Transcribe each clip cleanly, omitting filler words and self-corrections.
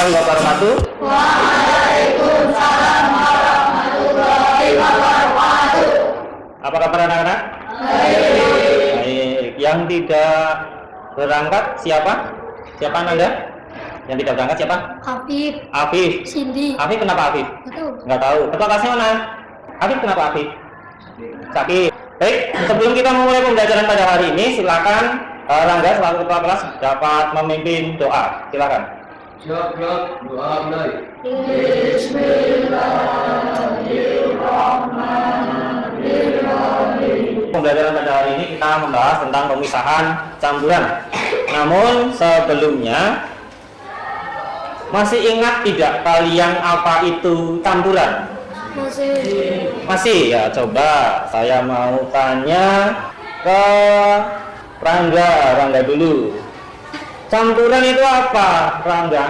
warahmatullahi wabarakatuh. Waalaikumsalam warahmatullahi wabarakatuh. Apa kabar anak-anak? Baik. Yang tidak berangkat siapa? Siapa Naida? Yang tidak berangkat siapa? Afif. Afif. Cindy. Afif kenapa Afif? Nggak tahu. Ketua kelasnya mana? Afif kenapa Afif? Sakit. Baik, sebelum kita memulai pembelajaran pada hari ini, silakan Rangga selaku ketua kelas dapat memimpin doa. Silakan. Siap, doa mulai. Pembelajaran pada hari ini kita membahas tentang pemisahan campuran. Namun sebelumnya, masih ingat tidak kalian apa itu campuran? Masih ya, coba saya mau tanya ke Rangga dulu. Campuran itu apa, Rangga?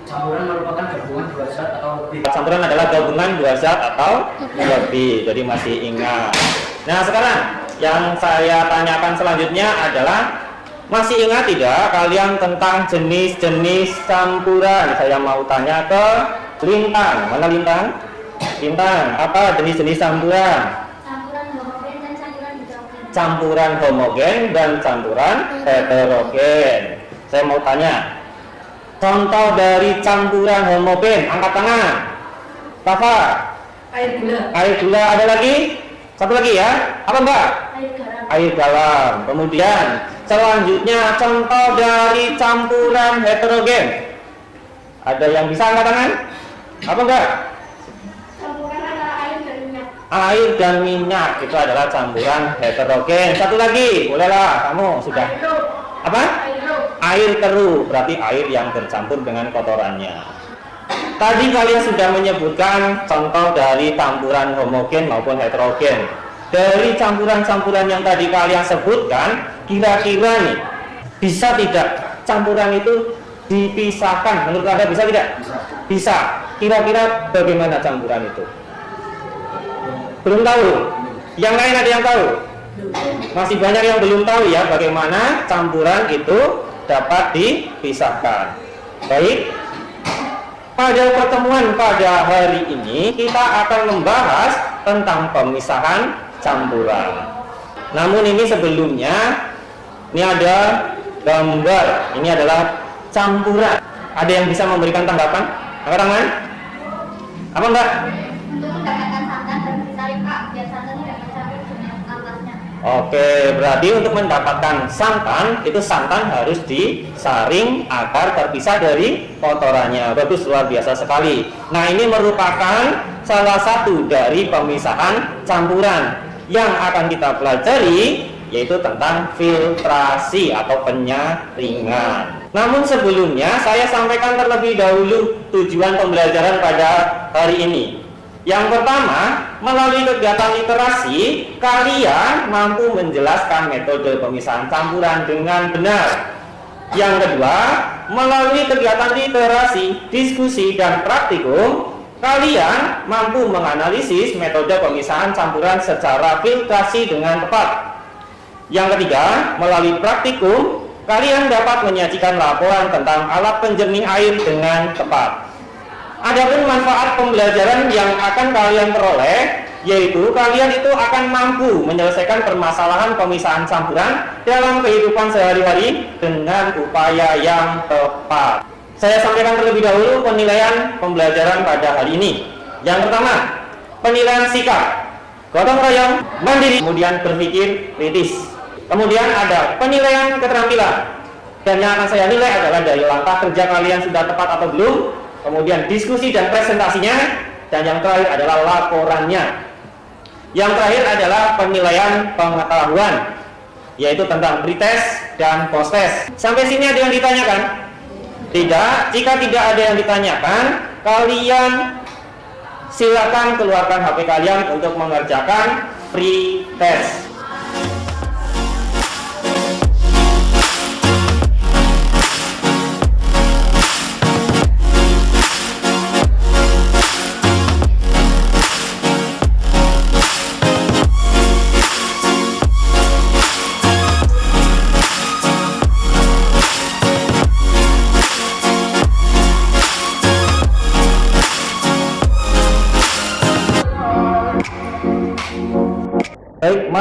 Campuran merupakan gabungan dua zat atau lebih. Campuran adalah gabungan dua zat atau lebih, jadi masih ingat. Nah sekarang yang saya tanyakan selanjutnya adalah, masih ingat tidak kalian tentang jenis-jenis campuran? Saya mau tanya ke Lintang. Mana Lintang? Lintang, apa jenis-jenis campuran? Campuran homogen dan campuran heterogen. Saya mau tanya, contoh dari campuran homogen, angkat tangan. Tafa. Air gula. Air gula, ada lagi? Satu lagi ya. Apa Mbak? Air garam. Air garam. Kemudian selanjutnya contoh dari campuran heterogen. Ada yang bisa angkat tangan? Apa Mbak? Campuran antara air dan minyak. Air dan minyak itu adalah campuran heterogen. Satu lagi, bolehlah kamu sudah. Apa? Air keruh, berarti air yang bercampur dengan kotorannya. Tadi kalian sudah menyebutkan contoh dari campuran homogen maupun heterogen. Dari campuran-campuran yang tadi kalian sebutkan, kira-kira nih, bisa tidak campuran itu dipisahkan? Menurut Anda bisa tidak? Bisa. Kira-kira bagaimana campuran itu? Belum tahu? Yang lain ada yang tahu? Masih banyak yang belum tahu ya bagaimana campuran itu dapat dipisahkan. Baik, pada pertemuan pada hari ini kita akan membahas tentang pemisahan campuran. Namun ini sebelumnya, ini ada gambar. Ini adalah campuran. Ada yang bisa memberikan tanggapan? Angkat tangan. Apa Mbak? Untuk mendapatkan santan harus ditarik Kak, biar santan tidak tercampur dengan ampasnya. Oke, berarti untuk mendapatkan santan, itu santan harus disaring agar terpisah dari kotorannya. Bagus, luar biasa sekali. Nah, ini merupakan salah satu dari pemisahan campuran yang akan kita pelajari, yaitu tentang filtrasi atau penyaringan. Namun sebelumnya, saya sampaikan terlebih dahulu tujuan pembelajaran pada hari ini. Yang pertama, melalui kegiatan literasi, kalian mampu menjelaskan metode pemisahan campuran dengan benar. Yang kedua, melalui kegiatan literasi, diskusi, dan praktikum, kalian mampu menganalisis metode pemisahan campuran secara filtrasi dengan tepat. Yang ketiga, melalui praktikum, kalian dapat menyajikan laporan tentang alat penjernih air dengan tepat. Adapun manfaat pembelajaran yang akan kalian peroleh, yaitu kalian itu akan mampu menyelesaikan permasalahan pemisahan campuran dalam kehidupan sehari-hari dengan upaya yang tepat. Saya sampaikan terlebih dahulu penilaian pembelajaran pada hari ini. Yang pertama, penilaian sikap, gotong royong, mandiri, kemudian berpikir kritis. Kemudian ada penilaian keterampilan, dan yang akan saya nilai adalah dari langkah kerja kalian sudah tepat atau belum. Kemudian diskusi dan presentasinya, dan yang terakhir adalah laporannya. Yang terakhir adalah penilaian pengetahuan, yaitu tentang pretest dan posttest. Sampai sini ada yang ditanyakan? Tidak. Jika tidak ada yang ditanyakan, kalian silakan keluarkan HP kalian untuk mengerjakan pretest.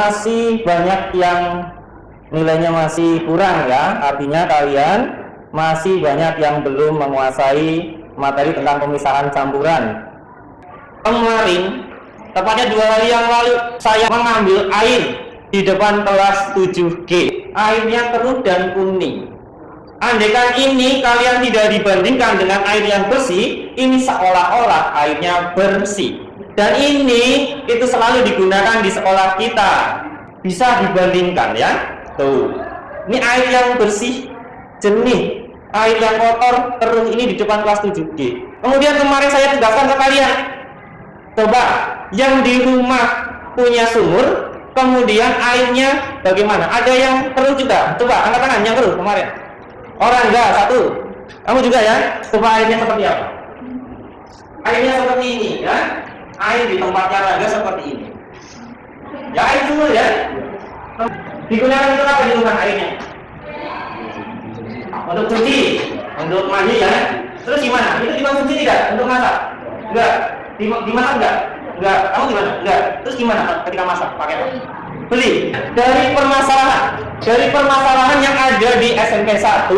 masih banyak yang nilainya masih kurang ya. Artinya kalian masih banyak yang belum menguasai materi tentang pemisahan campuran. Kemarin, tepatnya 2 hari yang lalu, saya mengambil air di depan kelas 7G. Airnya keruh dan kuning. Andaikan ini kalian tidak dibandingkan dengan air yang bersih, ini seolah-olah airnya bersih. Dan ini itu selalu digunakan di sekolah kita. Bisa dibandingkan ya. Tuh. Ini air yang bersih, jernih. Air yang kotor, keruh ini di depan kelas 7G. Kemudian kemarin saya tugaskan ke kalian. Coba yang di rumah punya sumur, kemudian airnya bagaimana? Ada yang keruh juga? Coba angkat tangan yang keruh kemarin. Orang enggak, 1. Kamu juga ya? Coba airnya seperti apa? Airnya seperti ini ya. Air di tempatnya Rangga seperti ini. Ya air sumur ya. Digunakan untuk apa di rumah airnya? Untuk cuci, untuk mandi ya. Terus gimana? Itu dikonsumsi tidak? Untuk masak? Enggak. Dimasak enggak? Enggak. Kamu gimana? Enggak. Terus gimana ketika masak? Pakai apa? Beli. Dari permasalahan yang ada di SMP 1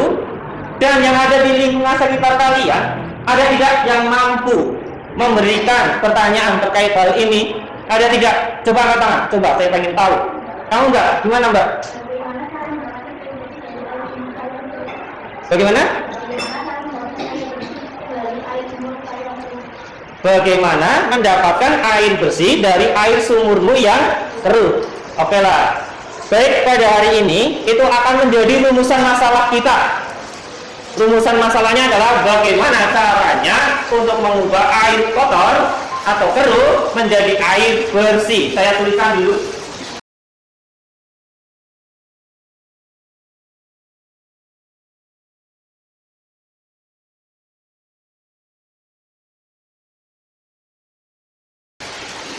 dan yang ada di lingkungan sekitar kalian, ada tidak yang mampu memberikan pertanyaan terkait hal ini? Ada tidak? Coba angkat tangan. Coba saya pengen tahu. Kamu enggak? Gimana Mbak? Bagaimana? Bagaimana mendapatkan air bersih dari air sumurmu yang keruh? Oke lah. Baik, pada hari ini itu akan menjadi rumusan masalah kita. Rumusan masalahnya adalah bagaimana caranya untuk mengubah air kotor atau keruh menjadi air bersih. Saya tuliskan dulu.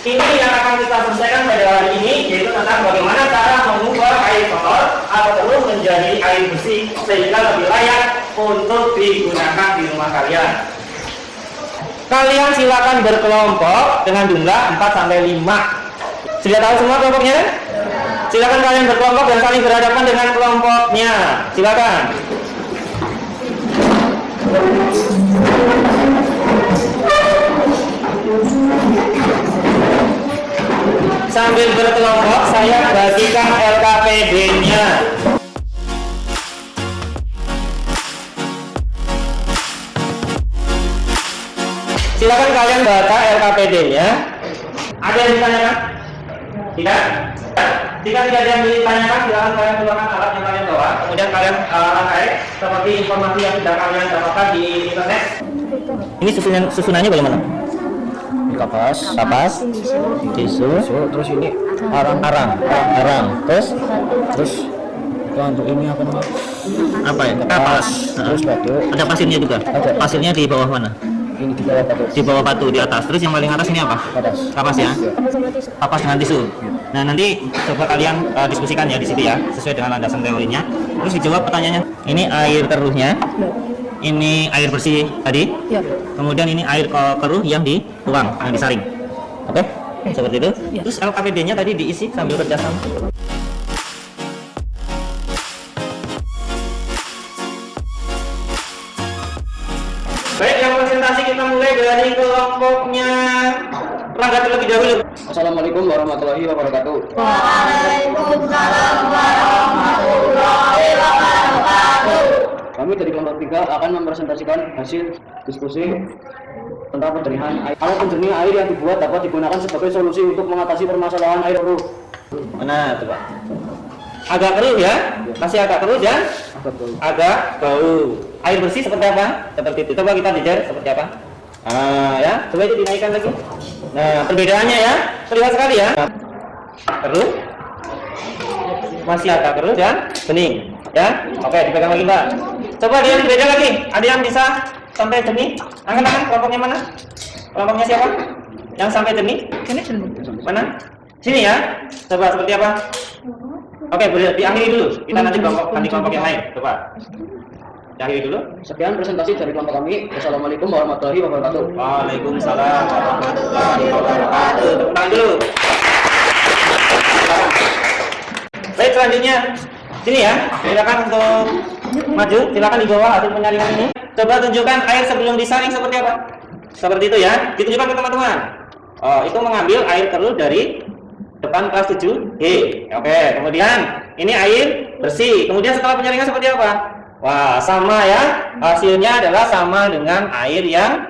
Ini yang akan kita selesaikan pada hari ini, yaitu tentang bagaimana cara mengubah air kotor atau keruh menjadi air bersih sehingga lebih layak untuk digunakan di rumah kalian. Kalian silakan berkelompok dengan jumlah 4-5. Sudah tahu semua kelompoknya? Silakan kalian berkelompok dan saling berhadapan dengan kelompoknya. Silakan. Sambil berkelompok, saya bagikan LKPD-nya. Silakan kalian baca LKPD-nya. Ada yang ditanyakan? Tidak? Jika tidak ada yang ditanyakan, silakan kalian keluarkan alat yang kalian bawa. Kemudian kalian rangkai seperti informasi yang sudah kalian dapatkan di internet. Ini susunannya bagaimana? Kapas, tisu, terus ini arang, terus untuk ini apa namanya? Apa ya? Kapas, terus batu. Ada pasirnya juga. Ada. Pasirnya di bawah mana? Ini di bawah batu. Di bawah batu di atas. Terus yang paling atas ini apa? Kapas ya. Kapas dengan tisu. Nah nanti coba kalian diskusikan ya di situ ya, sesuai dengan landasan teorinya. Terus dijawab pertanyaannya. Ini air keruhnya. Ini air bersih tadi, ya. Kemudian ini air keruh yang dituang, yang disaring. Oke? Seperti itu. Ya. Terus LKPD-nya tadi diisi sambil kerjasama. Baik, yang presentasi kita mulai dari kelompoknya Rangga terlebih dahulu. Assalamualaikum warahmatullahi wabarakatuh. Waalaikumsalam warahmatullahi wabarakatuh. Kami dari kelompok 3 akan mempresentasikan hasil diskusi tentang penjernihan air. Alat penjernih air yang dibuat dapat digunakan sebagai solusi untuk mengatasi permasalahan air keruh. Mana coba? Agak keruh ya? Masih agak keruh dan agak bau. Air bersih seperti apa? Seperti itu. Coba kita jejer seperti apa? Ya, coba itu dinaikkan lagi. Nah, perbedaannya ya, terlihat sekali ya. Keruh, masih agak keruh dan bening. Ya, oke, dipegang lagi Mbak. Coba dia beda lagi. Ada yang bisa sampai jernih? Angkat tangan. Kelompoknya mana? Kelompoknya siapa? Yang sampai jernih? Sini. Mana? Sini ya. Coba seperti apa? Oke, boleh diakhiri dulu. Kita nanti kelompok yang lain. Coba. Diakhiri dulu. Sekian presentasi dari kelompok kami. Wassalamualaikum warahmatullahi wabarakatuh. Waalaikumsalam warahmatullahi wabarakatuh. Tepuk tangan dulu. Baik, selanjutnya sini ya. Silakan untuk maju. Silakan di bawah hasil penyaringan ini. Coba tunjukkan air sebelum disaring seperti apa. Seperti itu ya. Ditunjukkan ke teman-teman. Oh, itu mengambil air keruh dari depan kelas 7G. Oke, kemudian ini air bersih. Kemudian setelah penyaringan seperti apa? Wah, sama ya. Hasilnya adalah sama dengan air yang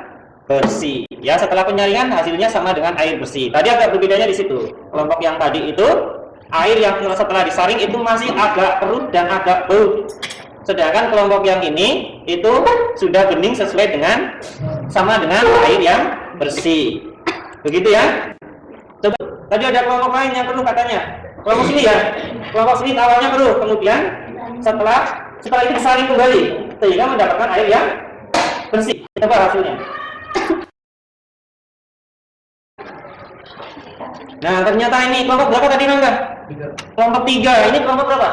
bersih. Ya, setelah penyaringan hasilnya sama dengan air bersih. Tadi agak berbedanya di situ. Kelompok yang tadi itu air yang setelah disaring itu masih agak keruh dan agak bau. Sedangkan kelompok yang ini itu sudah bening sesuai dengan sama dengan air yang bersih. Begitu ya. Coba, tadi ada kelompok lain yang keruh katanya. Kelompok sini ya. Kelompok sini awalnya keruh, kemudian setelah itu disaring kembali sehingga mendapatkan air yang bersih. Coba hasilnya. Nah, ternyata ini kelompok berapa tadi Rangga? Kelompok 3. Ini kelompok berapa?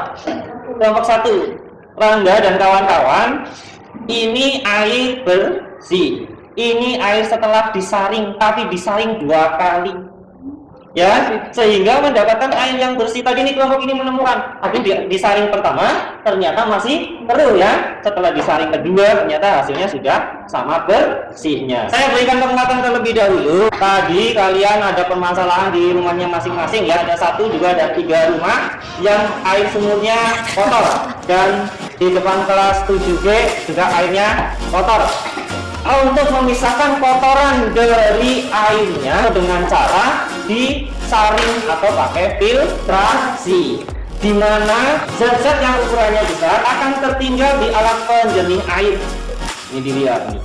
Kelompok 1. Rangga dan kawan-kawan, ini air bersih. Ini air setelah disaring, tapi disaring 2 kali. Ya, sehingga mendapatkan air yang bersih. Tadi ini kelompok ini menemukan, tapi disaring pertama ternyata masih keruh ya. Setelah disaring kedua ternyata hasilnya sudah sama bersihnya. Saya berikan penguatan terlebih dahulu. Tadi kalian ada permasalahan di rumahnya masing-masing ya. Ada 1 juga ada 3 rumah yang air sumurnya kotor dan di depan kelas 7G juga airnya kotor. Untuk memisahkan kotoran dari airnya dengan cara disaring atau pakai filtrasi, di mana zat-zat yang ukurannya besar akan tertinggal di alat penjernih air. Ini dilihat nih,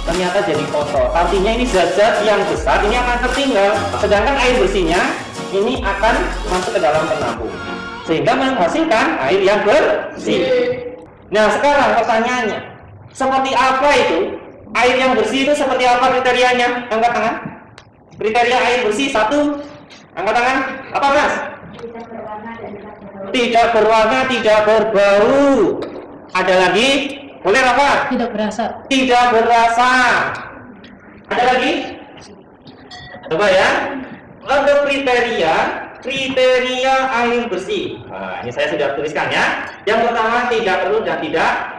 ternyata jadi kotor. Artinya ini zat-zat yang besar ini akan tertinggal, sedangkan air bersihnya ini akan masuk ke dalam penampung sehingga menghasilkan air yang bersih. Nah, sekarang pertanyaannya, seperti apa itu? Air yang bersih itu seperti apa kriterianya? Angkat tangan. Kriteria air bersih 1. Angkat tangan. Apa Mas? Tidak berwarna, tidak berbau. Ada lagi? Boleh apa? Tidak berasa. Tidak berasa. Ada lagi? Coba ya. Untuk kriteria air bersih. Nah, ini saya sudah tuliskan ya. Yang pertama tidak keruh dan tidak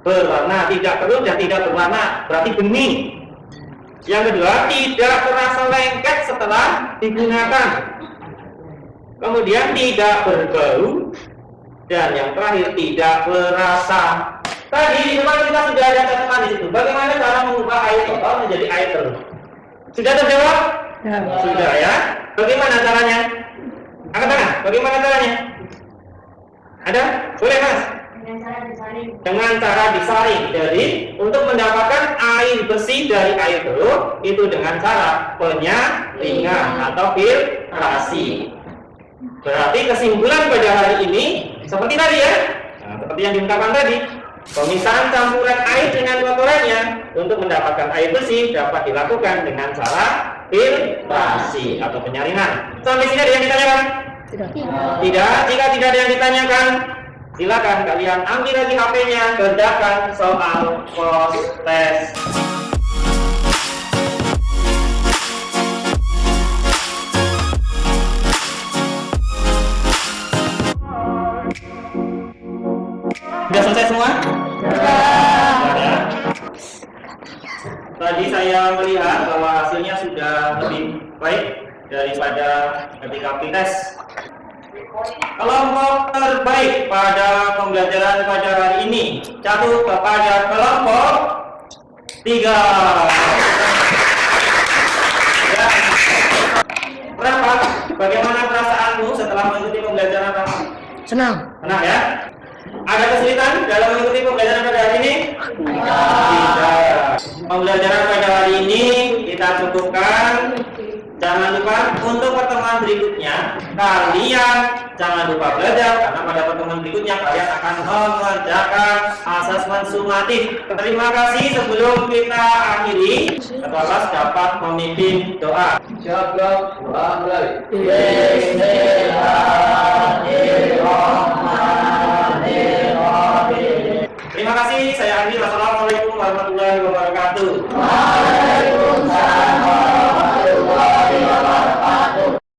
berwarna, tidak keruh dan tidak berwarna, berarti bening. Yang kedua, tidak terasa lengket setelah digunakan. Kemudian tidak berbau, dan yang terakhir tidak berasa. Tadi di depan kita sudah ada catatan di situ. Bagaimana cara mengubah air kotor menjadi air keruh? Sudah terjawab? Ya. Sudah ya. Bagaimana caranya? Angkat tangan. Bagaimana caranya? Ada? Boleh Mas? Dengan cara disaring. Jadi untuk mendapatkan air bersih dari air keruh itu dengan cara penyaringan atau filtrasi. Berarti kesimpulan pada hari ini seperti tadi ya. Nah, seperti yang diungkapkan tadi, pemisahan campuran air dengan kotorannya untuk mendapatkan air bersih dapat dilakukan dengan cara filtrasi atau penyaringan. Sampai sini ada yang ditanyakan? Tidak. Tidak. Jika tidak ada yang ditanyakan, silakan kalian ambil lagi HP-nya, kerjakan soal post test. Sudah selesai semua? Sudah ya. Tadi saya melihat bahwa hasilnya sudah lebih baik daripada ketika tes. Kelompok terbaik pada pembelajaran pada hari ini jatuh kepada kelompok 3. Ya. Berapa? Bagaimana perasaanmu setelah mengikuti pembelajaran kamu? Senang. Senang ya? Ada kesulitan dalam mengikuti pembelajaran pada hari ini? Tidak. Pembelajaran pada hari ini kita cukupkan. Jangan lupa untuk pertemuan berikutnya kalian jangan lupa belajar, karena pada pertemuan berikutnya kalian akan mengerjakan asesmen sumatif. Terima kasih. Sebelum kita akhiri, ketua kelas dapat memimpin doa. Siap, doa mulai. Terima kasih. Saya akhiri. Wassalamualaikum warahmatullahi wabarakatuh. Waalaikumsalam.